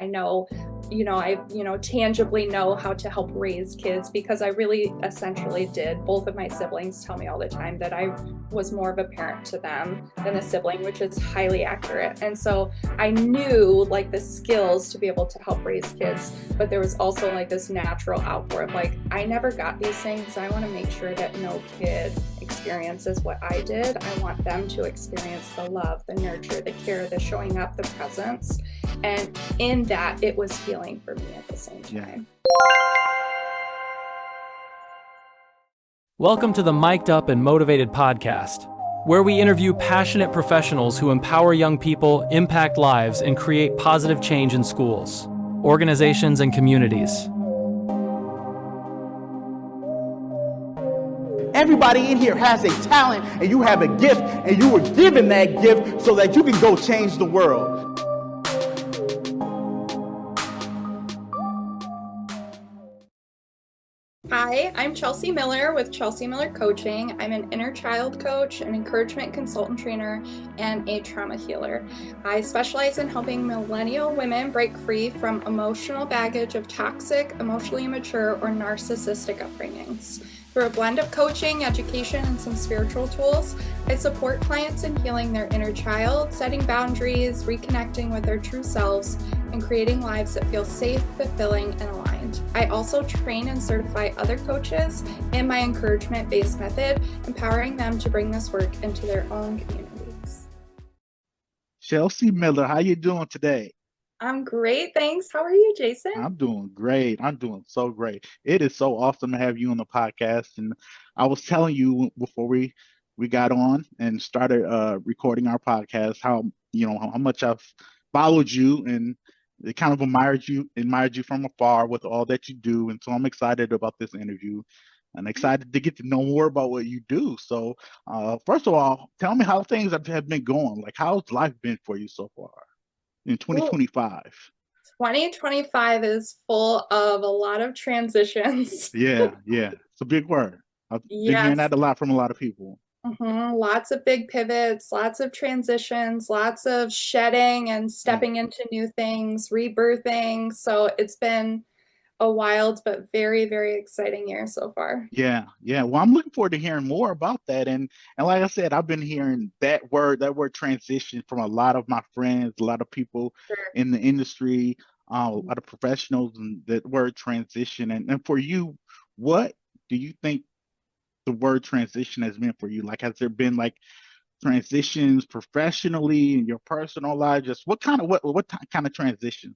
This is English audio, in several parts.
know, I tangibly know how to help raise kids, because I really essentially did. Both of my siblings tell me all the time that I was more of a parent to them than a sibling, which is highly accurate. And so I knew like the skills to be able to help raise kids, but there was also like this natural outpour of like, I never got these things. I want to make sure that no kid experiences what I did. I want them to experience the love, the nurture, the care, the showing up, the presence. And in that, it was healing for me at the same time. Welcome to the Mic'd Up and Motivated podcast, where we interview passionate professionals who empower young people, impact lives, and create positive change in schools, organizations, and communities. Everybody in here has a talent, and you have a gift, and you were given that gift so that you can go change the world. Hi, I'm Chelsea Miller with Chelsea Miller Coaching. I'm an inner child coach, an encouragement consultant trainer, and a trauma healer. I specialize in helping millennial women break free from emotional baggage of toxic, emotionally immature, or narcissistic upbringings. Through a blend of coaching, education, and some spiritual tools, I support clients in healing their inner child, setting boundaries, reconnecting with their true selves, and creating lives that feel safe, fulfilling, and aligned. I also train and certify other coaches in my encouragement-based method, empowering them to bring this work into their own communities. Chelsea Miller, how you doing today? I'm great, thanks. How are you, Jason? I'm doing great. I'm doing so great. It is so awesome to have you on the podcast. And I was telling you before we got on and started recording our podcast how much I've followed you and kind of admired you from afar with all that you do. And so I'm excited about this interview and excited to get to know more about what you do. So first of all, tell me how things have been going. Like, how's life been for you so far in 2025? 2025 is full of a lot of transitions. Yeah. It's a big word. I've been hearing that a lot from a lot of people. Lots of big pivots, lots of transitions, lots of shedding and stepping into new things, rebirthing. So it's been a wild but very, very exciting year so far. Yeah. Well, I'm looking forward to hearing more about that. And like I said, I've been hearing that word transition from a lot of my friends, a lot of people in the industry, a lot of professionals, and that word transition. And for you, what do you think the word transition has meant for you? Like, has there been like transitions professionally in your personal life? Just what kind of transitions?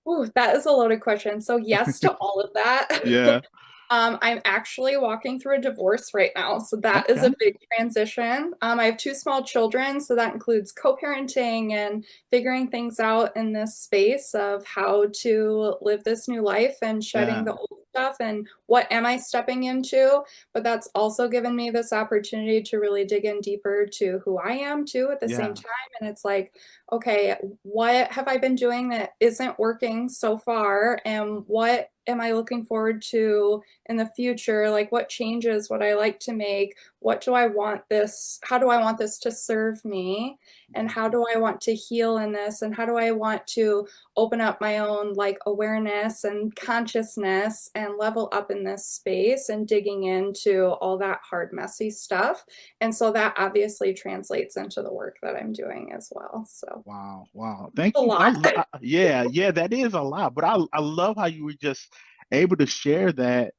Ooh, that is a loaded question. So yes to all of that. Yeah. I'm actually walking through a divorce right now. So that is a big transition. I have two small children, so that includes co-parenting and figuring things out in this space of how to live this new life and shedding the old stuff and what am I stepping into. But that's also given me this opportunity to really dig in deeper to who I am too at the same time. And it's like, okay, what have I been doing that isn't working so far? And what am I looking forward to in the future? Like, what changes would I like to make? What do I want this? How do I want this to serve me? And how do I want to heal in this? And how do I want to open up my own like awareness and consciousness and level up in this space and digging into all that hard, messy stuff? And so that obviously translates into the work that I'm doing as well. So Wow. Thank you. a lot. Yeah, that is a lot. But I love how you were just able to share that,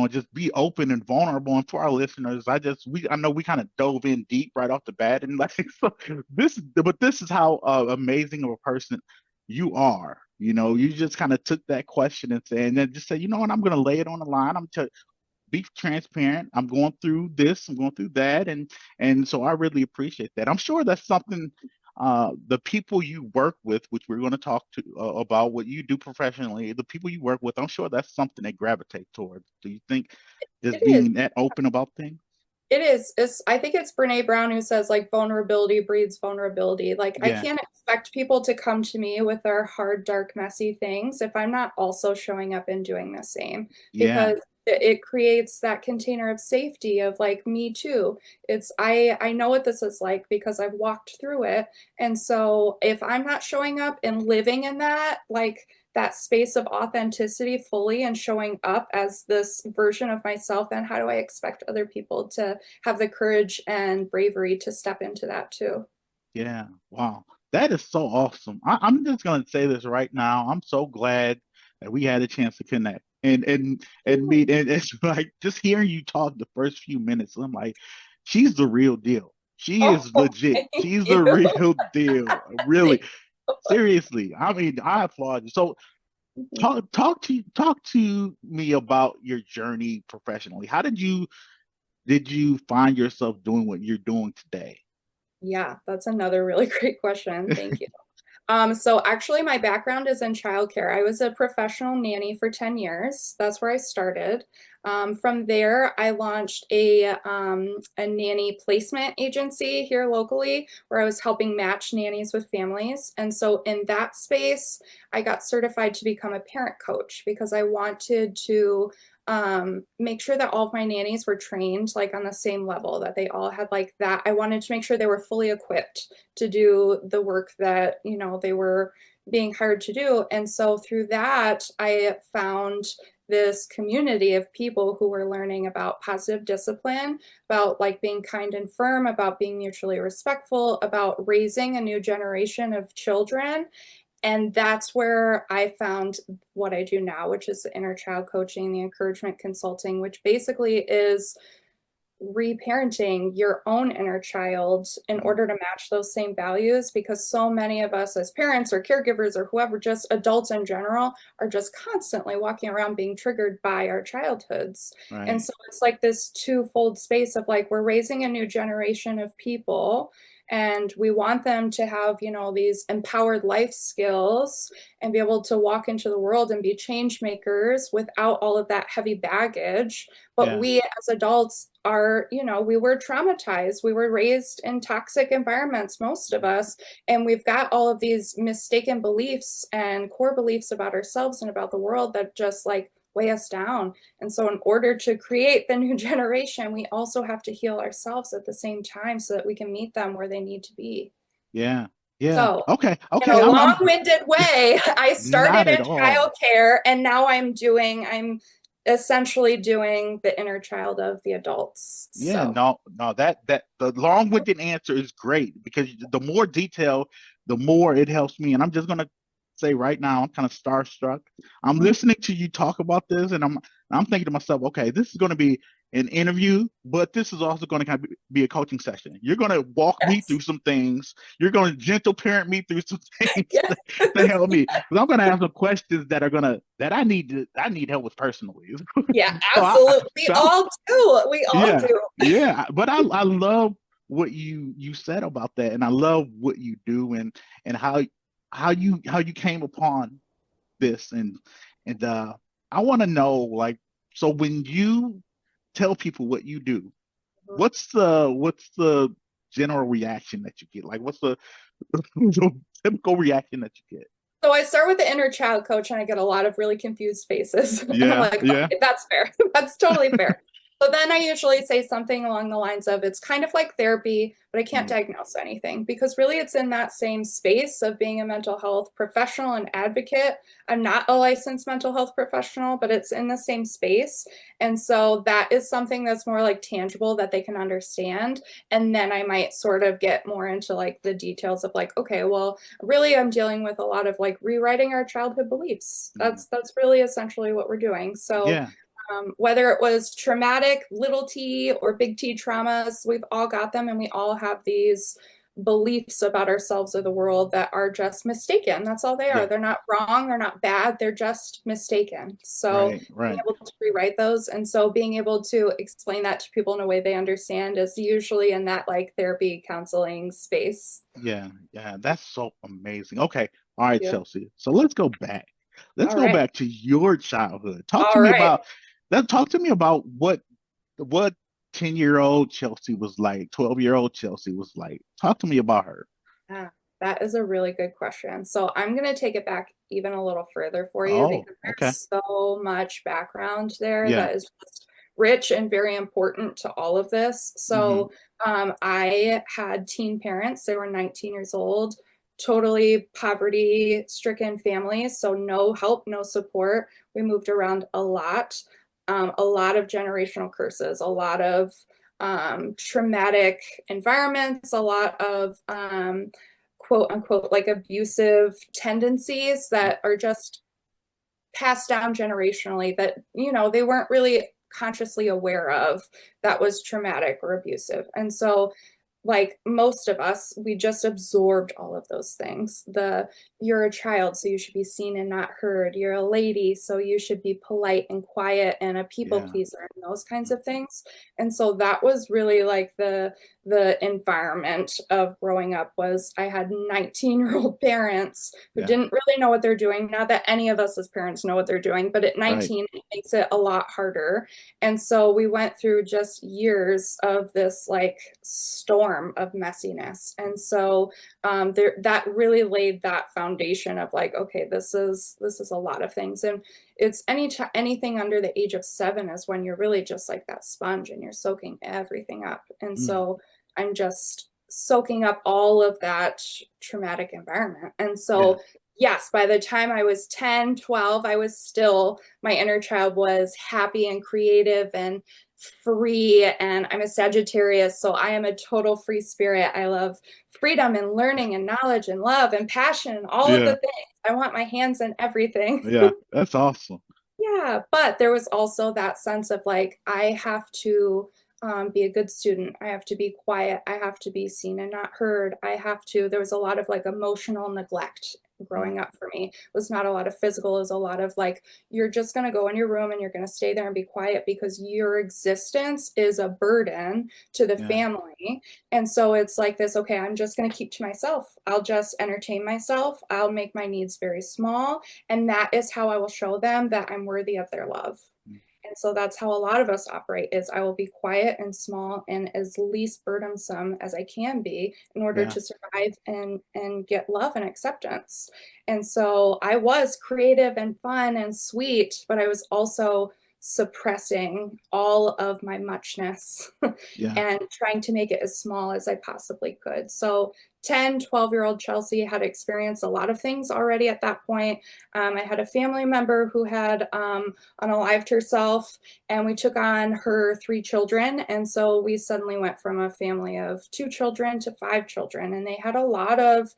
just be open and vulnerable. And for our listeners, I know we kind of dove in deep right off the bat, and like so this is how amazing of a person you are. You just kind of took that question and then just said, you know what, I'm going to lay it on the line. I'm to be transparent. I'm going through this, I'm going through that, and so I really appreciate that. I'm sure that's something the people you work with, which we're going to talk to about what you do professionally, the people you work with, I'm sure that's something they gravitate towards. Do you think just being that open about things? It is. I think it's Brene Brown who says like vulnerability breeds vulnerability. Like I can't expect people to come to me with their hard, dark, messy things if I'm not also showing up and doing the same. Because it creates that container of safety of like me too. It's I know what this is like because I've walked through it. And so if I'm not showing up and living in that, like that space of authenticity fully and showing up as this version of myself, then how do I expect other people to have the courage and bravery to step into that too? Yeah. Wow. That is so awesome. I'm just gonna say this right now. I'm so glad that we had a chance to connect and meet. And it's like just hearing you talk the first few minutes, I'm like, she's the real deal. She Oh, is legit. thank She's the you. real deal. Really. Thank Seriously. I mean, I applaud you. So you. talk to me about your journey professionally. How did you find yourself doing what you're doing today? Yeah, that's another really great question. Thank you. So actually my background is in childcare. I was a professional nanny for 10 years. That's where I started. From there, I launched a nanny placement agency here locally where I was helping match nannies with families. And so in that space, I got certified to become a parent coach because I wanted to make sure that all of my nannies were trained like on the same level, that they all had like that. I wanted to make sure they were fully equipped to do the work that, you know, they were being hired to do. And so through that, I found this community of people who were learning about positive discipline, about like being kind and firm, about being mutually respectful, about raising a new generation of children. And that's where I found what I do now, which is the inner child coaching, the encouragement consulting, which basically is reparenting your own inner child in Mhm. order to match those same values, because so many of us as parents or caregivers or whoever, just adults in general, are just constantly walking around being triggered by our childhoods. And Right. so it's like this twofold space of like we're raising a new generation of people and we want them to have, you know, these empowered life skills and be able to walk into the world and be change makers without all of that heavy baggage. But Yeah. we as adults are, you know, we were traumatized. We were raised in toxic environments, most of us. And we've got all of these mistaken beliefs and core beliefs about ourselves and about the world that just like weigh us down. And so, in order to create the new generation, we also have to heal ourselves at the same time so that we can meet them where they need to be. Yeah. Yeah. So, Okay. in a Okay. I'm long-winded way, I started not at in all. childcare and now I'm essentially doing the inner child of the adults. Yeah, So, no, no, that the long-winded answer is great because the more detail, the more it helps me. And I'm just gonna say right now, I'm kind of starstruck. I'm mhm, listening to you talk about this, and I'm thinking to myself, okay, this is gonna be an interview, but this is also gonna kind of be a coaching session. You're gonna walk me yes, through some things. You're gonna gentle parent me through some things yes, to help me. Because I'm gonna ask some questions that I need help with personally. yeah, So absolutely. We so all do. We all yeah, do. yeah, but I love what you said about that, and I love what you do, and how you came upon this, and I want to know, like, so when you tell people what you do, what's the general reaction that you get? Like, what's the typical reaction that you get? So I start with the inner child coach and I get a lot of really confused faces. And I'm Yeah, like, yeah, okay, that's fair. That's totally fair. So then I usually say something along the lines of it's kind of like therapy, but I can't mm, diagnose anything because really it's in that same space of being a mental health professional and advocate. I'm not a licensed mental health professional, but it's in the same space. And so that is something that's more like tangible that they can understand. And then I might sort of get more into like the details of like, okay, well, really I'm dealing with a lot of like rewriting our childhood beliefs. mm, That's really essentially what we're doing. So yeah, whether it was traumatic little t or big T traumas, we've all got them and we all have these beliefs about ourselves or the world that are just mistaken. That's all they are. yeah, They're not wrong, they're not bad, they're just mistaken. So right, being right. able to rewrite those, and so being able to explain that to people in a way they understand is usually in that like therapy counseling space. Yeah, yeah, that's so amazing. Okay, all right, Yeah. Chelsea. So let's go back. Let's All go right. back to your childhood. Talk to All me right. about talk to me about what 10-year-old Chelsea was like, 12-year-old Chelsea was like. Talk to me about her. Yeah. That is a really good question. So I'm going to take it back even a little further for you Oh, because okay. there's so much background there Yeah. that is just rich and very important to all of this. Hmm. So I had teen parents. They were 19 years old, totally poverty-stricken families. So no help, no support. We moved around a lot of generational curses, a lot of traumatic environments, a lot of quote unquote like abusive tendencies that are just passed down generationally that, you know, they weren't really consciously aware of that was traumatic or abusive. And so like most of us, we just absorbed all of those things. The you're a child, so you should be seen and not heard. You're a lady, so you should be polite and quiet and a people Yeah. pleaser and those kinds of things. And so that was really like the environment of growing up was I had 19-year-old parents who Yeah. didn't really know what they're doing. Not that any of us as parents know what they're doing, but at Right. 19, it makes it a lot harder. And so we went through just years of this like storm of messiness. And so that really laid that foundation of like, okay, this is a lot of things. And it's anything under the age of 7 is when you're really just like that sponge and you're soaking everything up. And Mm. so I'm just soaking up all of that traumatic environment. And Yeah. so yes, by the time I was 10, 12, I was still, my inner child was happy and creative and free. And I'm a Sagittarius, so I am a total free spirit. I love freedom and learning and knowledge and love and passion and all of the Yeah. things. I want my hands in everything. Yeah. That's awesome. Yeah, but there was also that sense of like, I have to be a good student. I have to be quiet. I have to be seen and not heard. There was a lot of like emotional neglect Mm. growing up for me. It was not a lot of physical, it was a lot of like, you're just going to go in your room and you're going to stay there and be quiet because your existence is a burden to the Yeah. family. And so it's like this, okay, I'm just going to keep to myself. I'll just entertain myself. I'll make my needs very small. And that is how I will show them that I'm worthy of their love. Mm. And so that's how a lot of us operate is I will be quiet and small and as least burdensome as I can be in order Yeah. to survive and get love and acceptance. And so I was creative and fun and sweet, but I was also suppressing all of my muchness Yeah. and trying to make it as small as I possibly could. So 10, 12-year-old Chelsea had experienced a lot of things already at that point. I had a family member who had unalived herself, and we took on her 3 children. And so we suddenly went from a family of 2 children to 5 children. And they had a lot of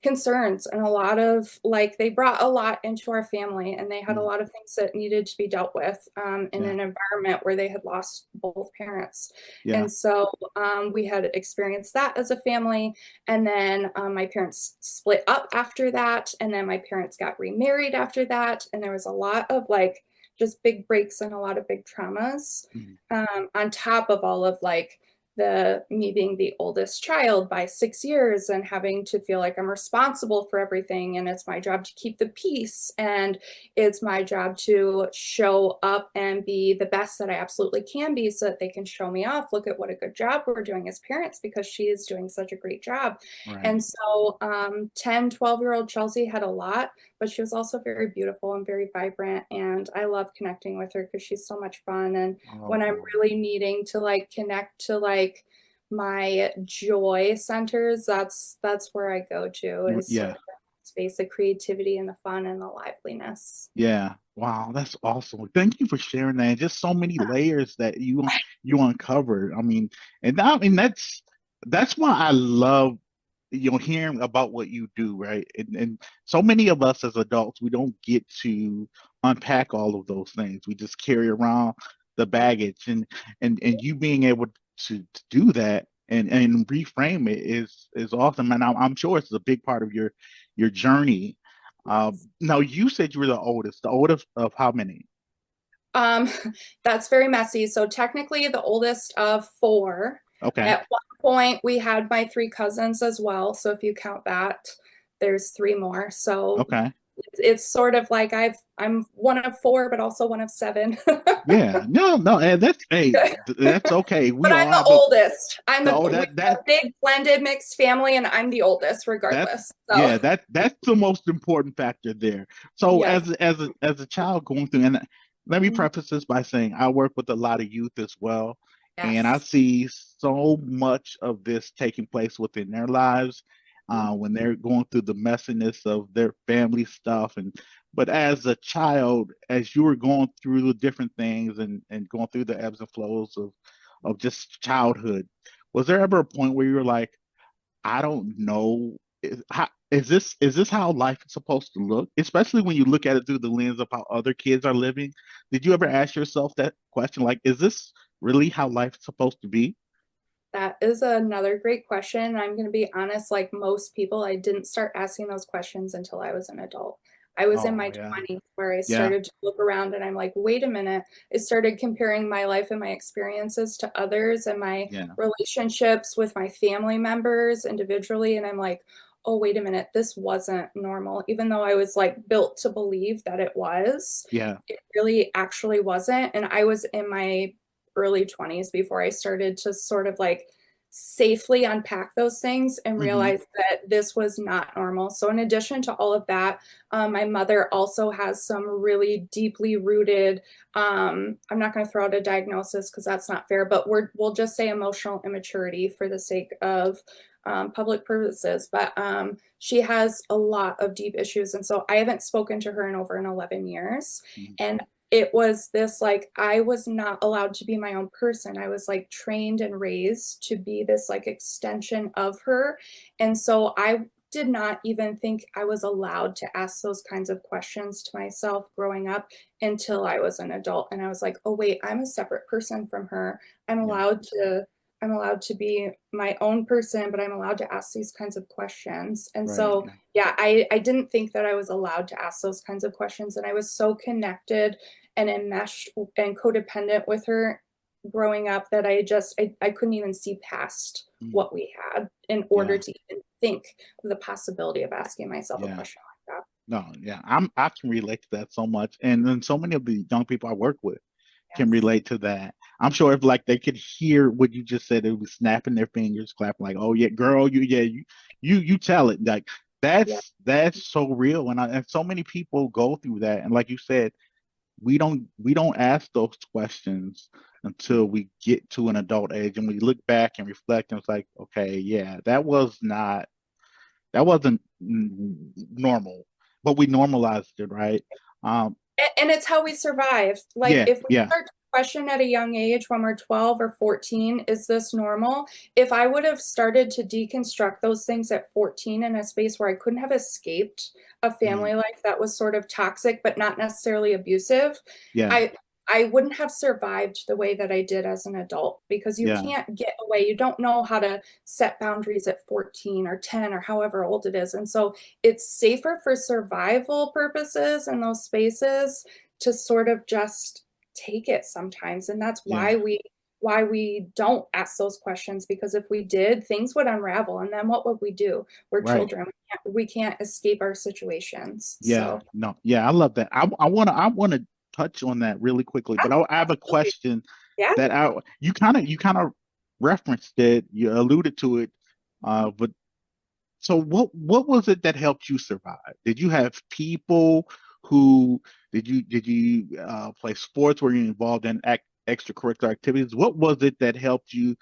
concerns and a lot of like, they brought a lot into our family and they had a Mm. lot of things that needed to be dealt with in Yeah. an environment where they had lost both parents. Yeah. And so we had experienced that as a family. And then my parents split up after that. And then my parents got remarried after that. And there was a lot of like just big breaks and a lot of big traumas Mm. on top of all of like me being the oldest child by 6 years and having to feel like I'm responsible for everything and it's my job to keep the peace and it's my job to show up and be the best that I absolutely can be so that they can show me off. Look at what a good job we're doing as parents because she is doing such a great job. And Right. so 10, 12-year-old Chelsea had a lot, but she was also very beautiful and very vibrant. And I love connecting with her because she's so much fun. And when I'm Oh. really needing to like connect to like my joy centers, that's where I go to is sort Yeah. of the space, the creativity and the fun and the liveliness. Yeah. Wow, that's awesome. Thank you for sharing that. Just so many layers that you uncovered. I mean, that's why I love hearing about what you do, right? And so many of us as adults, we don't get to unpack all of those things. We just carry around the baggage, and you being able to do that and reframe it is awesome. And I'm sure it's a big part of your journey. Now you said you were the oldest. The oldest of how many? Um, that's very messy. So technically the oldest of 4. Okay. At one point we had my 3 cousins as well. So if you count that, there's 3 more. So Okay. It's sort of like I'm one of four, but also one of seven. Yeah, no, and that's hey, that's okay. We But all I'm the have a oldest. oh We have a big blended mixed family, and I'm the oldest, that's regardless. So yeah, that's the most important factor there. So yes. as a child going through, and let me Mhm. preface this by saying I work with a lot of youth as well, and I Yes. see so much of this taking place within their lives Mhm. when they're going through the messiness of their family stuff. And but as a child, as you were going through the different things and going through the ebbs and flows of just childhood, was there ever a point where you were like, I don't know. Is this how life is supposed to look? Especially when you look at it through the lens of how other kids are living. Did you ever ask yourself that question? Like, is this really how life is supposed to be? That is another great question. I'm going to be honest, like most people, I didn't start asking those questions until I was an adult. I was in Oh my yeah, 20s where I yeah, started to look around and I'm like, wait a minute. I started comparing my life and my experiences to others and my yeah, relationships with my family members individually. And I'm like, oh, wait a minute, this wasn't normal. Even though I was like built to believe that it was, yeah, it really actually wasn't. And I was in my early 20s before I started to sort of like safely unpack those things and hmm, realize that this was not normal. So, in addition to all of that, my mother also has some really deeply rooted, I'm not going to throw out a diagnosis because that's not fair, but we'll just say emotional immaturity for the sake of public purposes. But she has a lot of deep issues. And so I haven't spoken to her in over 11 years. And it was this like I was not allowed to be my own person. I was like trained and raised to be this like extension of her. And so I did not even think I was allowed to ask those kinds of questions to myself growing up until I was an adult. And I was like, oh, wait, I'm a separate person from her. I'm yeah, allowed to. I'm allowed to be my own person, but I'm allowed to ask these kinds of questions. And right, so, yeah, yeah, I didn't think that I was allowed to ask those kinds of questions. And I was so connected and enmeshed and codependent with her growing up that I couldn't even see past mm, what we had in order yeah, to even think of the possibility of asking myself a yeah. question like that. No, yeah, I can relate to that so much, and then so many of the young people I work with can Yes. relate to that. I'm sure if like they could hear what you just said, they would be snapping their fingers, clapping like, "Oh yeah, girl, you tell it." Like Yeah. that's so real, and so many people go through that. And like you said, we don't ask those questions until we get to an adult age, and we look back and reflect, and it's like, okay, yeah, that wasn't normal, but we normalized it, right? Um, And it's how we survive. Like yeah, if we yeah, start to question at a young age when we're 12 or 14, is this normal? If I would have started to deconstruct those things at 14 in a space where I couldn't have escaped a mm, family life that was sort of toxic but not necessarily abusive, yeah, I I wouldn't have survived the way that I did as an adult because you yeah, can't get away. You don't know how to set boundaries at 14 or 10 or however old it is. And so it's safer for survival purposes in those spaces to sort of just take it sometimes. And that's yeah, why we don't ask those questions, because if we did, things would unravel, and then what would we do? We're right. children. We can't escape our situations. Yeah, So no, yeah, I love that. I wanna touch on that really quickly, but I have a absolutely. question Yeah. that I you kind of referenced it, you alluded to it, but so what was it that helped you survive? Did you have people who did you play sports? Were you involved in extracurricular activities? What was it that helped you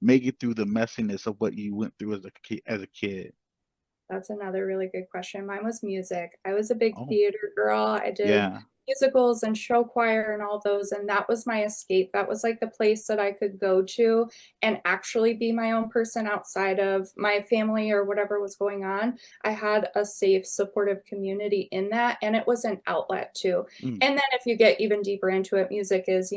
make it through the messiness of what you went through as a kid? That's another really good question. Mine was music. I was a big Oh, theater girl. I did yeah. musicals and show choir and all those, and that was my escape. That was like the place that I could go to and actually be my own person outside of my family or whatever was going on. I had a safe, supportive community in that, and it was an outlet too. Mm, And then if you get even deeper into it, music is,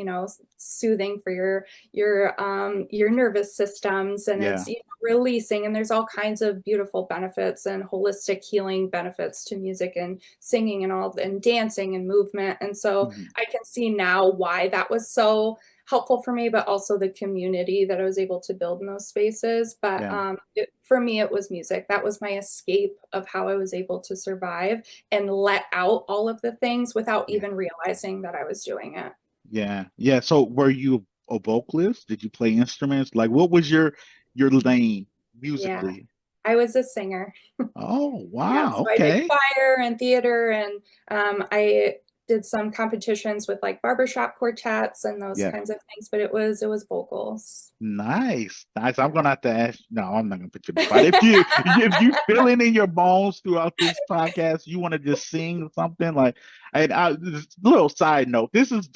soothing for your nervous systems, and yeah. it's releasing, and there's all kinds of beautiful benefits and holistic healing benefits to music and singing and all and dancing and movement. And so Mhm. I can see now why that was so helpful for me, but also the community that I was able to build in those spaces. But Yeah. for me, it was music. That was my escape of how I was able to survive and let out all of the things without Yeah. even realizing that I was doing it. Yeah. Yeah. So were you a vocalist? Did you play instruments? Like what was your lane Yeah, musically? I was a singer. Oh, Yeah, wow. so I did Okay. choir and theater, and I did some competitions with like barbershop quartets and those Yeah. kinds of things, but it was vocals. Nice. Nice. I'm Yeah. gonna have to ask. No, I'm not gonna put you in the spot. If you feel it in your bones throughout this podcast, you want to just sing something like, and just a little side note. This is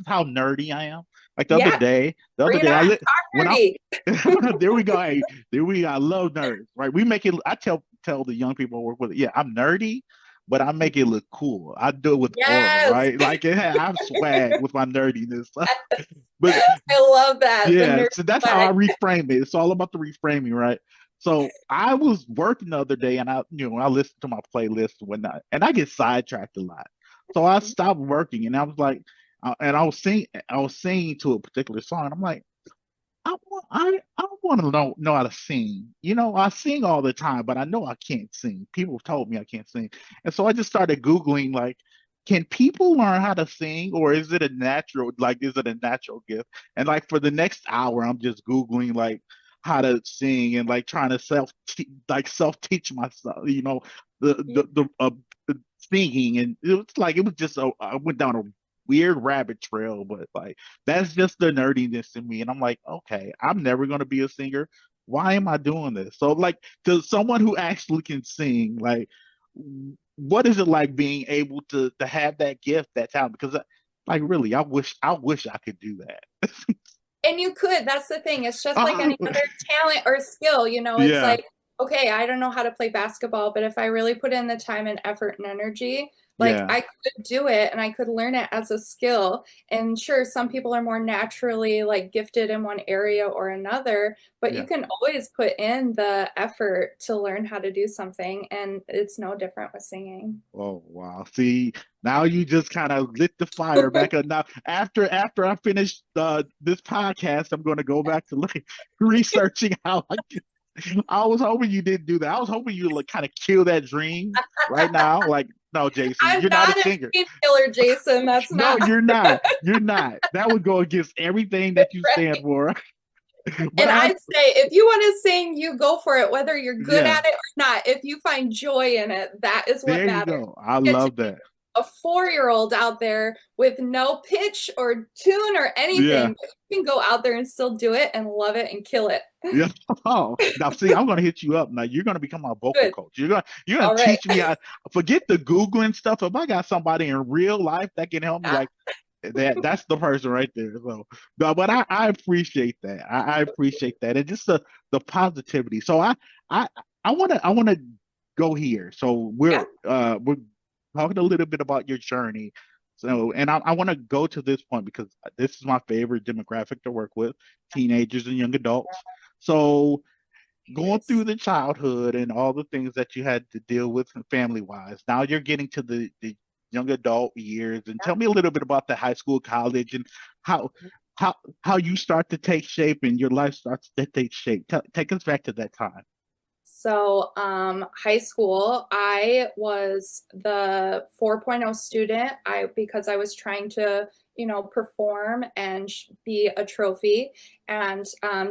how nerdy I am. Like Yeah, the other bring it day on. I lit Talk when I nerdy. there we go. Hey, there we I love nerds, right? We make it. I tell the young people I work with, yeah, I'm nerdy, but I make it look cool. I do it with aura, Yes. right? Like yeah, I have swag with my nerdiness. But I love that. The yeah, nerd so that's how flag. I reframe it. It's all about the reframing, right? So I was working the other day and I listened to my playlist and whatnot, and I get sidetracked a lot. So I stopped working and I was like, and I was singing to a particular song. And I'm like, I want to know how to sing. I sing all the time, but I know I can't sing. People have told me I can't sing. And so I just started Googling like, can people learn how to sing or is it a natural gift? And like for the next hour, I'm just Googling like how to sing and like trying to self teach myself, Yeah. the singing. And it was just I went down a weird rabbit trail, but like that's just the nerdiness in me. And I'm like, okay, I'm never going to be a singer. Why am I doing this? So, like, to someone who actually can sing, like, what is it like being able to have that gift, that talent? Because, like, really, I wish I could do that. And you could, that's the thing. It's just like Ah, any other talent or skill, it's yeah, like, okay, I don't know how to play basketball, but if I really put in the time and effort and energy, like yeah, I could do it and I could learn it as a skill. And sure, some people are more naturally like gifted in one area or another, but you yeah. can always put in the effort to learn how to do something. And it's no different with singing. Oh wow. See, now you just kind of lit the fire back up. Now, after I finish this podcast, I'm going to go back to look researching how I was hoping you didn't do that. I was hoping you like kind of kill that dream right now. Like, no, Jason, I'm you're not a not a singer. dream killer, Jason. That's No, not you're not. You're not. That would go against everything that you stand right. for. But And I, I'd say if you want to sing, you go for it, whether you're good yeah, at it or not. If you find joy in it, that is what there you matters. go. I You get to love be that. a 4-year-old out there with no pitch or tune or Yeah. anything, but you can go out there and still do it and love it and kill it. Yeah. Oh, now see, I'm gonna hit you up. Now you're gonna become my vocal Good. coach. You're gonna All right. teach me how. Forget the Googling stuff. If I got somebody in real life that can help me, like that's the person right there. So, but I appreciate that. I appreciate that, and just the positivity. So I I wanna go here. So Yeah. we're talking a little bit about your journey. So, and I want to go to this point because this is my favorite demographic to work with, teenagers and young adults. So, going through Yes. the childhood and all the things that you had to deal with family wise, now you're getting to the young adult years. And tell me a little bit about the high school, college, and how how how you start to take shape and your life starts to take shape. Take us back to that time. So, high school, I was the 4.0 student. Because I was trying to, perform and be a trophy and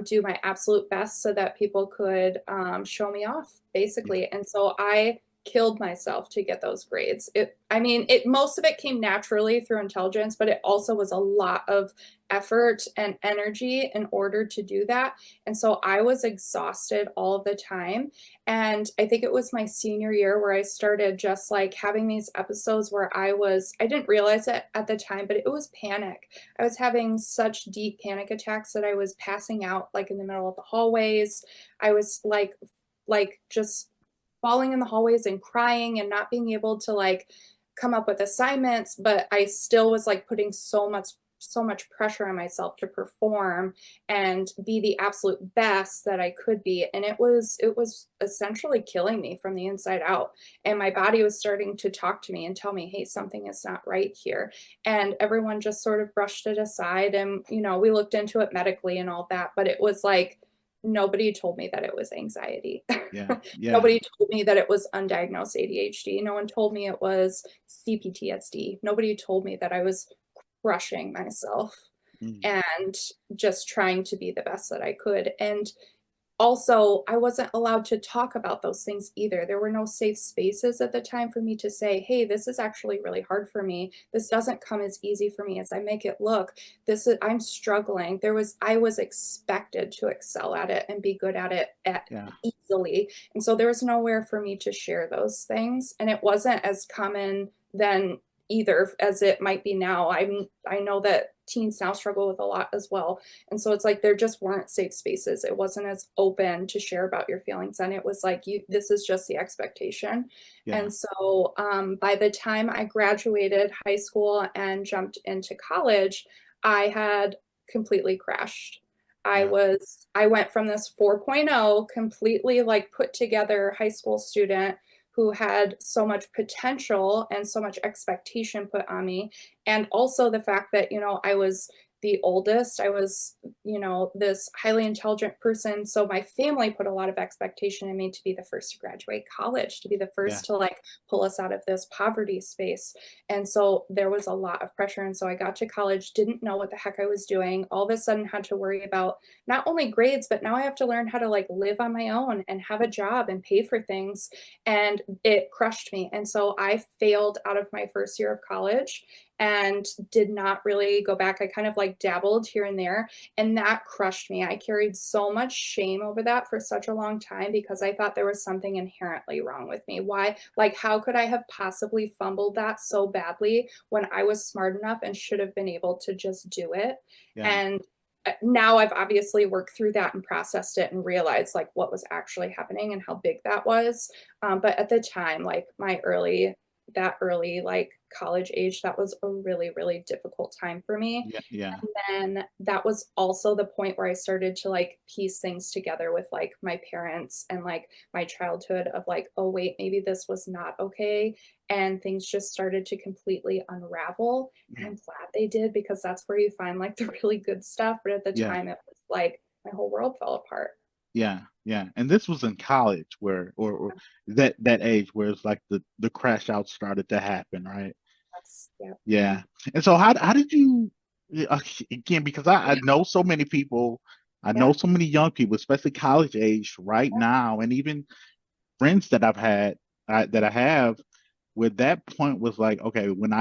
do my absolute best so that people could show me off, Yeah. basically. And so I killed myself to get those grades. I mean, most of it came naturally through intelligence, but it also was a lot of effort and energy in order to do that. And so I was exhausted all of the time. And I think it was my senior year where I started just like having these episodes where I didn't realize it at the time, but it was panic. I was having such deep panic attacks that I was passing out like in the middle of the hallways. I was like just falling in the hallways and crying and not being able to like come up with assignments, but I still was like putting so so much pressure on myself to perform and be the absolute best that I could be. And it was essentially killing me from the inside out. And my body was starting to talk to me and tell me, hey, something is not right here. And everyone just sort of brushed it aside. And, we looked into it medically and all that, but it was like, nobody told me that it was anxiety. Yeah. Yeah. Nobody told me that it was undiagnosed ADHD. No one told me it was CPTSD. Nobody told me that I was crushing myself Mm. and just trying to be the best that I could. And also, I wasn't allowed to talk about those things either. There were no safe spaces at the time for me to say, hey, this is actually really hard for me. This doesn't come as easy for me as I make it look. I'm struggling. I was expected to excel at it and be good at it Yeah. easily. And so there was nowhere for me to share those things. And it wasn't as common then either as it might be now. I know that teens now struggle with a lot as well. And so it's like there just weren't safe spaces. It wasn't as open to share about your feelings. And it was like, this is just the expectation. Yeah. And so by the time I graduated high school and jumped into college, I had completely crashed. Yeah. I went from this 4.0 completely like put together high school student who had so much potential and so much expectation put on me. And also the fact that, I was the oldest. I was, this highly intelligent person. So my family put a lot of expectation in me to be the first to graduate college, to be the Yeah. first to like pull us out of this poverty space. And so there was a lot of pressure. And so I got to college, didn't know what the heck I was doing, all of a sudden had to worry about not only grades, but now I have to learn how to like live on my own and have a job and pay for things. And it crushed me. And so I failed out of my first year of college and did not really go back. I kind of like dabbled here and there, and that crushed me. I carried so much shame over that for such a long time because I thought there was something inherently wrong with me. Why, like, how could I have possibly fumbled that so badly when I was smart enough and should have been able to just do it? Yeah. And now I've obviously worked through that and processed it and realized like what was actually happening and how big that was. But at the time, like that early, like college age, that was a really, really difficult time for me. Yeah. Yeah. And then that was also the point where I started to like piece things together with like my parents and like my childhood of like, oh, wait, maybe this was not okay. And things just started to completely unravel. And I'm Mm. glad they did because that's where you find like the really good stuff. But at the Yeah. time, it was like my whole world fell apart. Yeah. Yeah. And this was in college where, or that age where it's like the crash out started to happen, right? Yeah. Yeah. And so how did you again, because I know so many people, I know Yeah. so many young people, especially college age right now, and even friends that I've had that I have, where that point was like, okay, when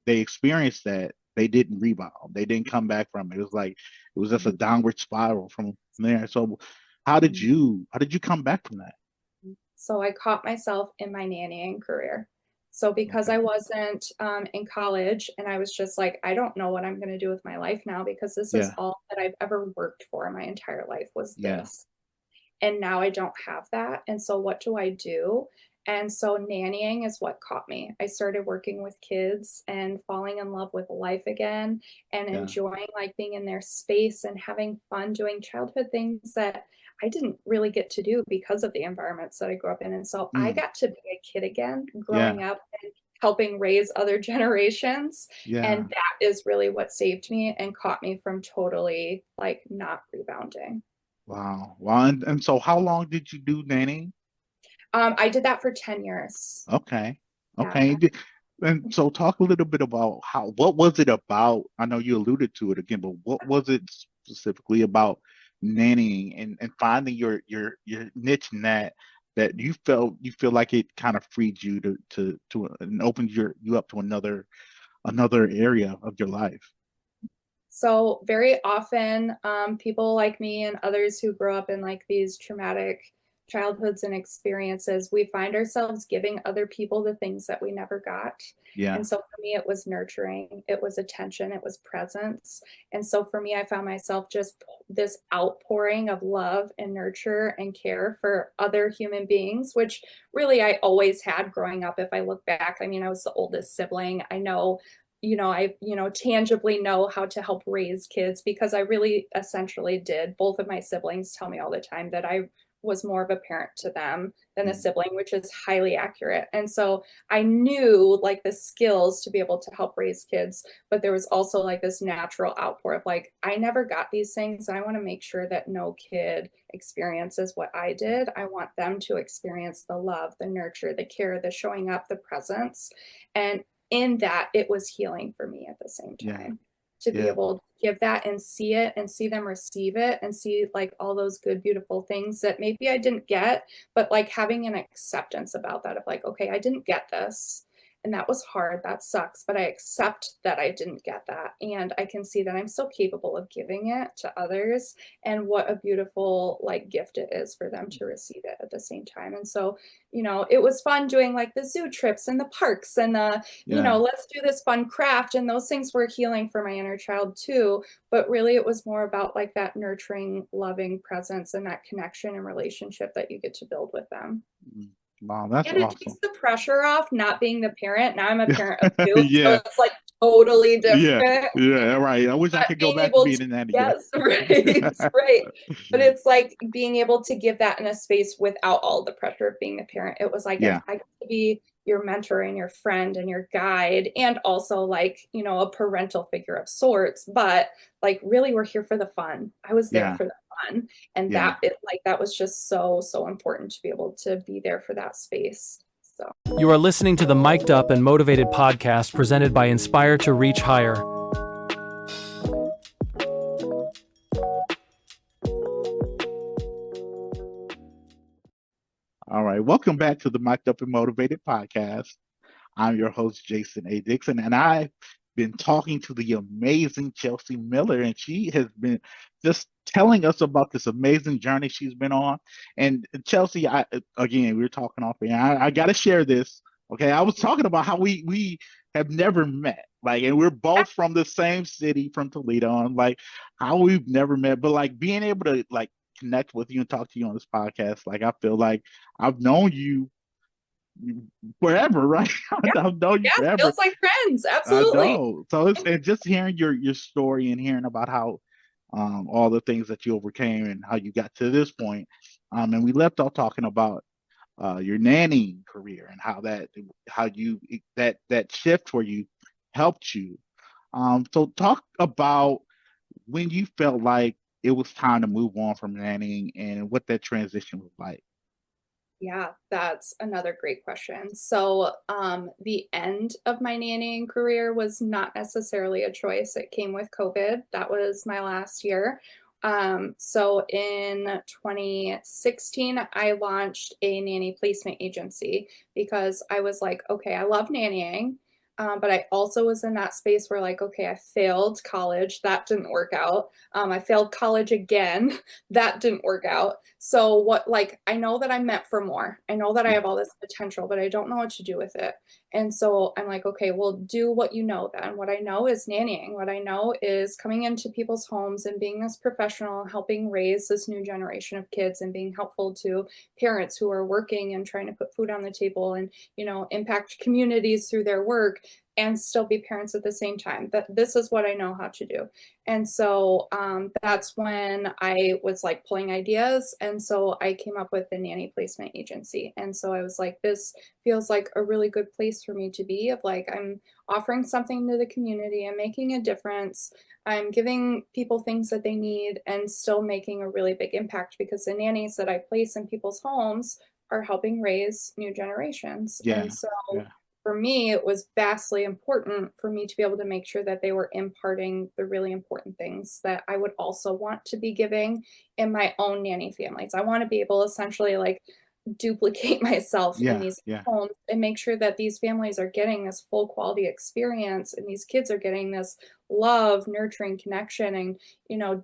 they experienced that, they didn't rebound, they didn't come back from it. It was like it was just a downward spiral from there. So Yeah. how did you come back from that? So I caught myself in my nannying career. So because Okay. I wasn't in college and I was just like, I don't know what I'm going to do with my life now because this is Yeah. all that I've ever worked for my entire life was Yeah. this. And now I don't have that. And so what do I do? And so nannying is what caught me. I started working with kids and falling in love with life again and Yeah. enjoying like being in their space and having fun doing childhood things that I didn't really get to do because of the environments that I grew up in. And so I Mm. got to be a kid again, growing Yeah. up and helping raise other generations. Yeah. And that is really what saved me and caught me from totally like not rebounding. Wow. Wow. And so how long did you do nanny? I did that for 10 years. Okay. Yeah. Okay. And so talk a little bit about what was it about? I know you alluded to it again, but what was it specifically about nannying and finding your niche in that you feel like it kind of freed you to and opened you up to another area of your life. So very often, people like me and others who grow up in like these traumatic childhoods and experiences, we find ourselves giving other people the things that we never got. Yeah. And so for me, it was nurturing, it was attention, it was presence. And so for me, I found myself just this outpouring of love and nurture and care for other human beings, which really I always had growing up. If I look back, I mean, I was the oldest sibling. I know I, tangibly know how to help raise kids because I really essentially did. Both of my siblings tell me all the time that I was more of a parent to them than a Mm. sibling, which is highly accurate. And so I knew like the skills to be able to help raise kids, but there was also like this natural outpour of like, I never got these things. And I want to make sure that no kid experiences what I did. I want them to experience the love, the nurture, the care, the showing up, the presence. And in that, it was healing for me at the same Yeah. time to be Yeah. able to give that and see it and see them receive it and see like all those good, beautiful things that maybe I didn't get, but like having an acceptance about that of like, okay, I didn't get this. And that was hard. That sucks. But I accept that I didn't get that. And I can see that I'm still capable of giving it to others. And what a beautiful like gift it is for them to receive it at the same time. And so, it was fun doing like the zoo trips and the parks and the, Yeah. let's do this fun craft. And those things were healing for my inner child too. But really, it was more about like that nurturing, loving presence and that connection and relationship that you get to build with them. Mm. Wow, that's And it awesome. takes the pressure off not being the parent. Now I'm a parent of two, so Yeah. it's like totally Yeah. different. Yeah. Right. I wish I But could go being back to able being to, in that again. yes, right, right. But it's like being able to give that in a space without all the pressure of being the parent. It was like Yeah. I get to be your mentor and your friend and your guide, and also like, a parental figure of sorts. But like, really, we're here for the fun. I was there Yeah. for the fun. And Yeah. that was just so, so important to be able to be there for that space. So. You are listening to the Mic'd Up and Motivated podcast presented by Inspire to Reach Higher. All right. Welcome back to the Mic'd Up and Motivated podcast. I'm your host, Jason A. Dixon, and I've been talking to the amazing Chelsea Miller, and she has been just telling us about this amazing journey she's been on. And Chelsea, again, we were talking off air. I got to share this. Okay, I was talking about how we have never met, like, and we're both from the same city, from Toledo, and like how we've never met, but like being able to like connect with you and talk to you on this podcast, like I feel like I've known you forever, right? Yeah, I've known you yeah, forever. feels like friends. I Absolutely. know. So it's and just hearing your story and hearing about how all the things that you overcame and how you got to this point. And we left off talking about your nannying career and how you that shift for you helped you. So talk about when you felt like it was time to move on from nannying and what that transition was like. Yeah, that's another great question. So, the end of my nannying career was not necessarily a choice. It came with COVID. That was my last year. So in 2016, I launched a nanny placement agency because I was like, okay, I love nannying. But I also was in that space where like, okay, I failed college. That didn't work out. I failed college again. That didn't work out. So what, like, I know that I'm meant for more. I know that I Yeah. have all this potential, but I don't know what to do with it. And so I'm like, okay, well, do what you know then. What I know is nannying. What I know is coming into people's homes and being this professional, helping raise this new generation of kids and being helpful to parents who are working and trying to put food on the table and, impact communities through their work and still be parents at the same time. That this is what I know how to do. And so that's when I was like pulling ideas. And so I came up with the nanny placement agency. And so I was like, this feels like a really good place for me to be of like, I'm offering something to the community. I'm making a difference. I'm giving people things that they need and still making a really big impact because the nannies that I place in people's homes are helping raise new generations. Yeah. And so Yeah. for me, it was vastly important for me to be able to make sure that they were imparting the really important things that I would also want to be giving in my own nanny families. I want to be able essentially like duplicate myself in Yeah. these Yeah. homes and make sure that these families are getting this full quality experience and these kids are getting this love, nurturing connection and,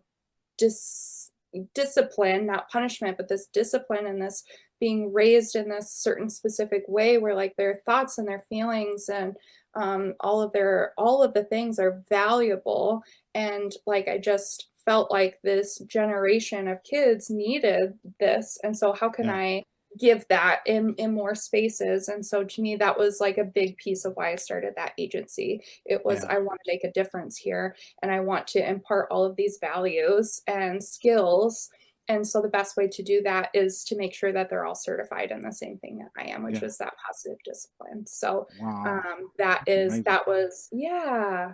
dis- discipline, not punishment, but this discipline and this being raised in this certain specific way where like their thoughts and their feelings and all of the things are valuable. And like I just felt like this generation of kids needed this. And so how can Yeah. I give that in more spaces. And so to me, that was like a big piece of why I started that agency. It was, Yeah. I want to make a difference here, and I want to impart all of these values and skills. And so the best way to do that is to make sure that they're all certified in the same thing that I am, which Yeah. was that positive discipline. So Wow. that That's is, amazing. that was, yeah.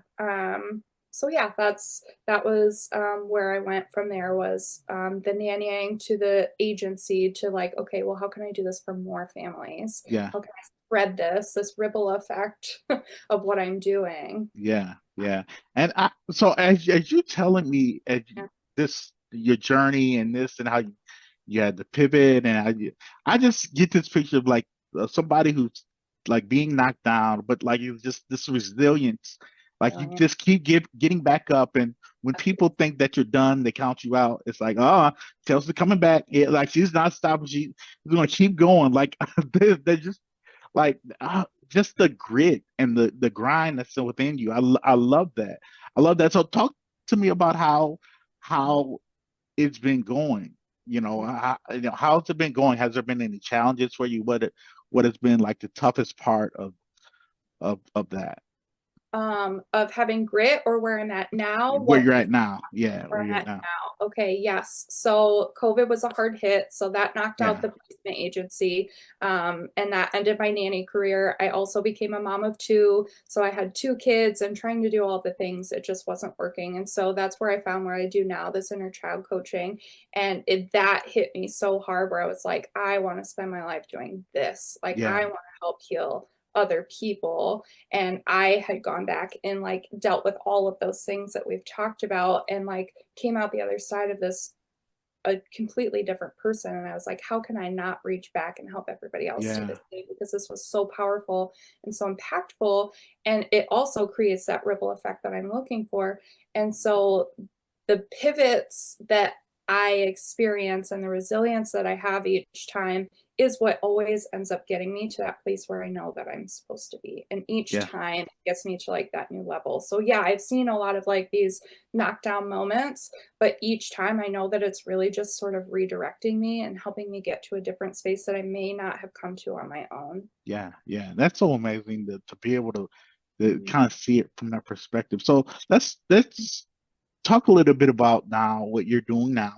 So yeah, that was where I went from there, was the nannying to the agency to like, okay, well, how can I do this for more families? Yeah. How can I spread this ripple effect of what I'm doing? Yeah. Yeah. And so as you telling me Yeah. this, your journey and this and how you had to pivot, and I just get this picture of like somebody who's like being knocked down, but like it's just this resilience. Like you Really, just keep getting back up, and when people think that you're done, they count you out. It's like, oh, Chelsea coming back. Yeah, like she's not stopping. She's going to keep going. Like they're just like just the grit and the grind that's still within you. I love that. I love that. So talk to me about how it's been going. How's it been going? Has there been any challenges for you? What has been like the toughest part of that? of having grit, or where I'm at now, Where what you're piece at now? Yeah, where where I'm you're at at now? now. Okay, yes. So COVID was a hard hit. So that knocked out Yeah, the placement agency, and that ended my nanny career. I also became a mom of two. So I had two kids and trying to do all the things, it just wasn't working. And so that's where I found what I do now, this inner child coaching. And that hit me so hard, where I was like, I want to spend my life doing this. Like, I yeah, want to help heal other people. And I had gone back and like dealt with all of those things that we've talked about, and like came out the other side of this a completely different person. And I was like, how can I not reach back and help everybody else do yeah, this thing? Because this was so powerful and so impactful. And it also creates that ripple effect that I'm looking for. And so the pivots that I experience and the resilience that I have each time is what always ends up getting me to that place where I know that I'm supposed to be. And each yeah, time it gets me to like that new level. So yeah, I've seen a lot of like these knockdown moments, but each time I know that it's really just sort of redirecting me and helping me get to a different space that I may not have come to on my own. yeah, yeah. That's so amazing to be able to kind of see it from that perspective. So let's talk a little bit about now what you're doing now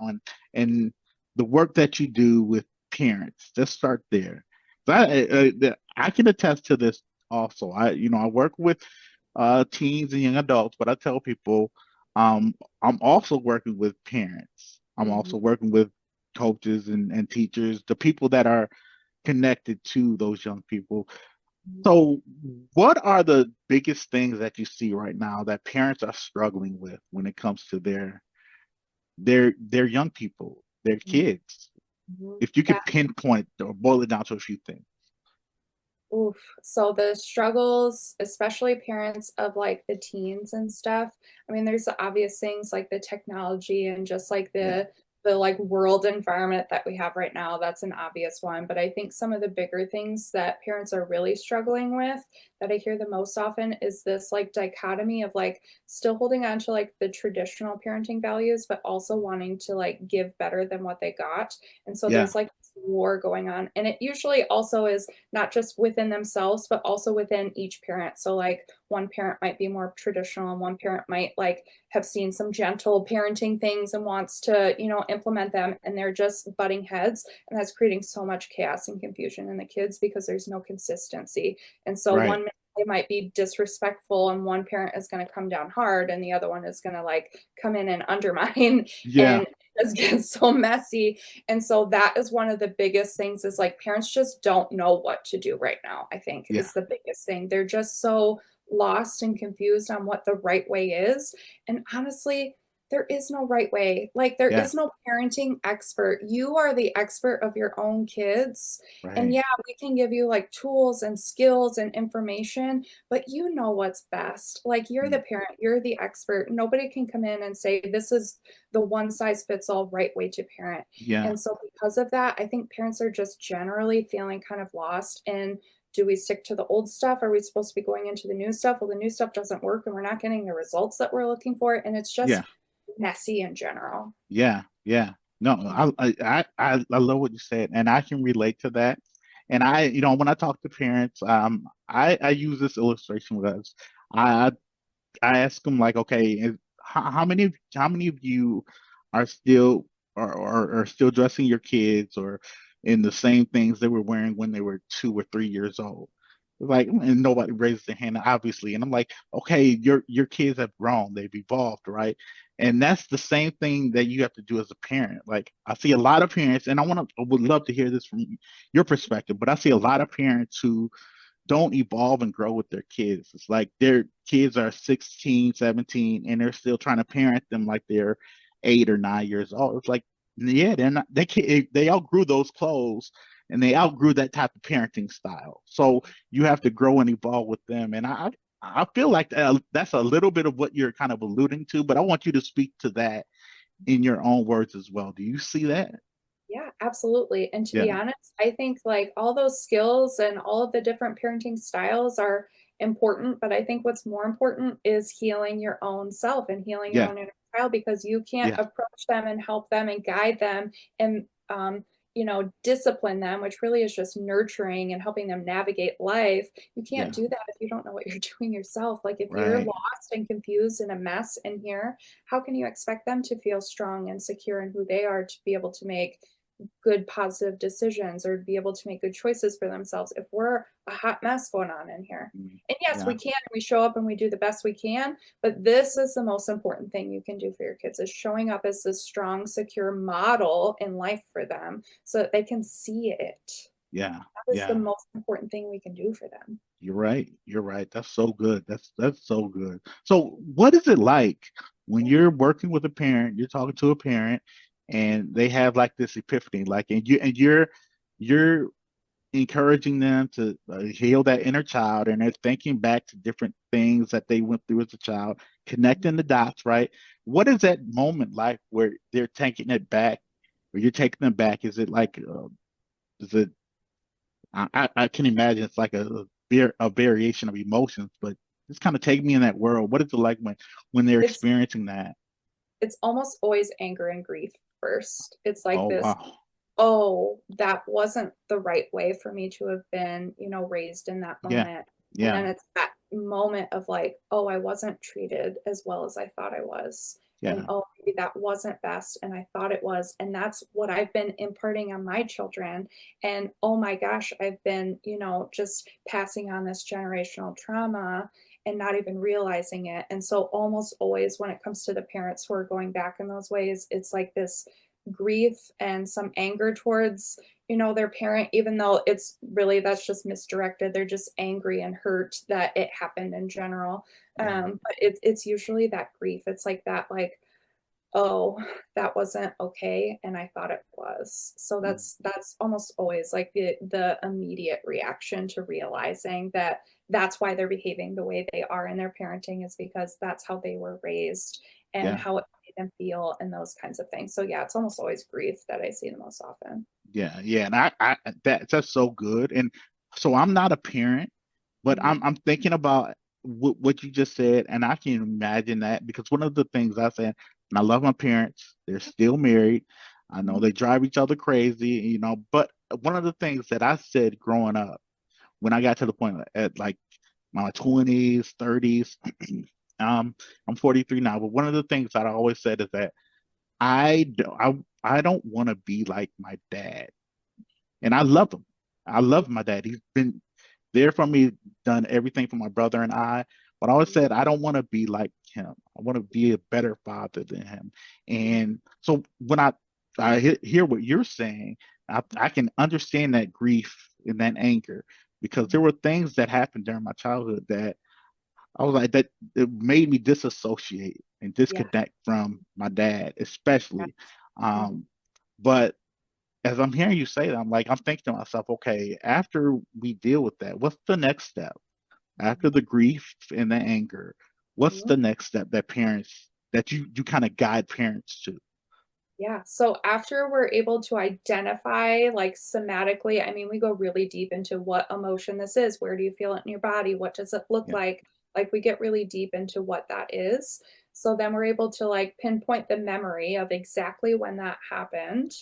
and the work that you do with parents. Let's start there. I can attest to this also. I work with teens and young adults, but I tell people I'm also working with parents. I'm Mhm. also working with coaches and teachers, the people that are connected to those young people. So, what are the biggest things that you see right now that parents are struggling with when it comes to their young people, their kids? Mhm. If you That could pinpoint or boil it down to a few things. Oof. So the struggles, especially parents of like the teens and stuff. I mean, there's the obvious things like the technology and just like Yeah, the like world environment that we have right now. That's an obvious one. But I think some of the bigger things that parents are really struggling with that I hear the most often is this like dichotomy of like still holding on to like the traditional parenting values, but also wanting to like give better than what they got. And so yeah, there's like this war going on. And it usually also is not just within themselves, but also within each parent. So like one parent might be more traditional and one parent might like have seen some gentle parenting things and wants to, implement them, and they're just butting heads, and that's creating so much chaos and confusion in the kids because there's no consistency. And so right. one minute they might be disrespectful and one parent is going to come down hard and the other one is going to like come in and undermine Yeah, and it just gets so messy. And so that is one of the biggest things, is like parents just don't know what to do right now, I think yeah, is the biggest thing. They're just so lost and confused on what the right way is. And honestly, there is no right way. Like there yeah, is no parenting expert. You are the expert of your own kids. And right. yeah, we can give you like tools and skills and information, but you know what's best. Like you're Mm, the parent, you're the expert. Nobody can come in and say this is the one size fits all right way to parent. yeah, And so because of that, I think parents are just generally feeling kind of lost in, do we stick to the old stuff? Are we supposed to be going into the new stuff? Well, the new stuff doesn't work and we're not getting the results that we're looking for. And it's just yeah, messy in general. yeah, yeah. No, I love what you said, and I can relate to that. And when I talk to parents, I use this illustration with us. I I ask them like, okay, how many of you are still are still dressing your kids or in the same things they were wearing when they were 2 or 3 years old? Like, and nobody raises their hand, obviously. And I'm like, okay, your kids have grown, they've evolved, right? And that's the same thing that you have to do as a parent. Like, I see a lot of parents, and I would love to hear this from your perspective, but I see a lot of parents who don't evolve and grow with their kids. It's like their kids are 16, 17, and they're still trying to parent them like they're 8 or 9 years old. It's like, yeah, they're not, they outgrew those clothes and they outgrew that type of parenting style. So you have to grow and evolve with them. And I feel like that's a little bit of what you're kind of alluding to, but I want you to speak to that in your own words as well. Do you see that? Yeah, absolutely. And to be Yeah, honest, I think like all those skills and all of the different parenting styles are important, but I think what's more important is healing your own self and healing your yeah, own inner child, because you can't yeah, approach them and help them and guide them and discipline them, which really is just nurturing and helping them navigate life. You can't yeah, do that if you don't know what you're doing yourself. Like if you're right. lost and confused and a mess in here, how can you expect them to feel strong and secure in who they are to be able to make good positive decisions or be able to make good choices for themselves if we're a hot mess going on in here? Mm, And yes, we yeah, can, we show up and we do the best we can, but this is the most important thing you can do for your kids, is showing up as this strong, secure model in life for them so that they can see it. yeah, That is the yeah. most important thing we can do for them. You're right. You're right. That's so good. That's so good. So what is it like when you're working with a parent, you're talking to a parent and they have like this epiphany, like and you're encouraging them to heal that inner child and they're thinking back to different things that they went through as a child, connecting the dots, right? What is that moment like where they're taking it back, or you're taking them back? Is it like is it I can imagine it's like a variation of emotions, but just kind of take me in that world. What is it like when they're It's experiencing that? it's almost always anger and grief first. It's like Oh this, wow. oh, that wasn't the right way for me to have been, raised in that Yeah. moment. And then Yeah. it's that moment of like, oh, I wasn't treated as well as I thought I was. And Yeah. oh, maybe that wasn't best. And I thought it was. And that's what I've been imparting on my children. And oh my gosh, I've been, just passing on this generational trauma and not even realizing it. And so almost always when it comes to the parents who are going back in those ways, it's like this grief and some anger towards their parent, even though it's really, that's just misdirected. They're just angry and hurt that it happened in general. Yeah. But it's usually that grief. It's like that, like, oh, that wasn't okay and I thought it was. So Mm, that's almost always like the immediate reaction to realizing that that's why they're behaving the way they are in their parenting, is because that's how they were raised and yeah. how it made them feel and those kinds of things. So yeah, it's almost always grief that I see the most often. Yeah. Yeah. And that's so good. And so I'm not a parent, but Mhm. I'm thinking about what you just said, and I can imagine that because one of the things I said, and I love my parents, they're still married. I know Mhm. they drive each other crazy, but one of the things that I said growing up, when I got to the point at like my 20s, 30s, um, I'm 43 now, but one of the things that I always said is that I don't want to be like my dad. And I love him. I love my dad. He's been there for me, done everything for my brother and I. But I always said I don't want to be like him. I want to be a better father than him. And so when I hear what you're saying, I can understand that grief and that anger because there were things that happened during my childhood that I was like that it made me disassociate and Yeah. disconnect from my dad, Yeah. especially. Mhm. Um, but as I'm hearing you say that, I'm thinking to myself, okay, after we deal with that, what's the next step? After the grief and the anger, what's Mhm. the next step that parents that you kind of guide parents to? Yeah. So after we're able to identify, like, somatically, I mean, we go really deep into what emotion this is. Where do you feel it in your body? What does it look Yeah, like? Like, we get really deep into what that is. So then we're able to like pinpoint the memory of exactly when that happened.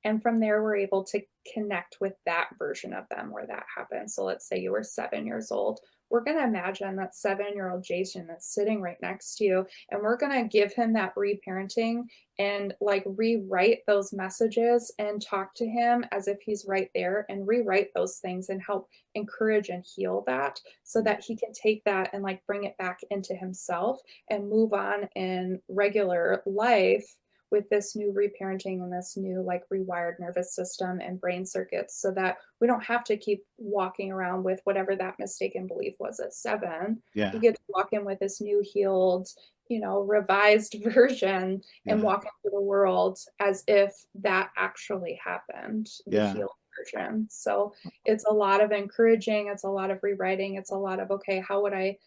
And from there, we're able to connect with that version of them where that happened. So let's say you were 7 years old. We're going to imagine that 7-year-old Jason that's sitting right next to you, and we're going to give him that reparenting and like rewrite those messages and talk to him as if he's right there and rewrite those things and help encourage and heal that so that he can take that and like bring it back into himself and move on in regular life with this new reparenting and this new like rewired nervous system and brain circuits so that we don't have to keep walking around with whatever that mistaken belief was at 7. We Yeah. get to walk in with this new healed, revised version and Yeah. walk into the world as if that actually happened, the Yeah. healed version. So it's a lot of encouraging, it's a lot of rewriting, it's a lot of, okay, how would I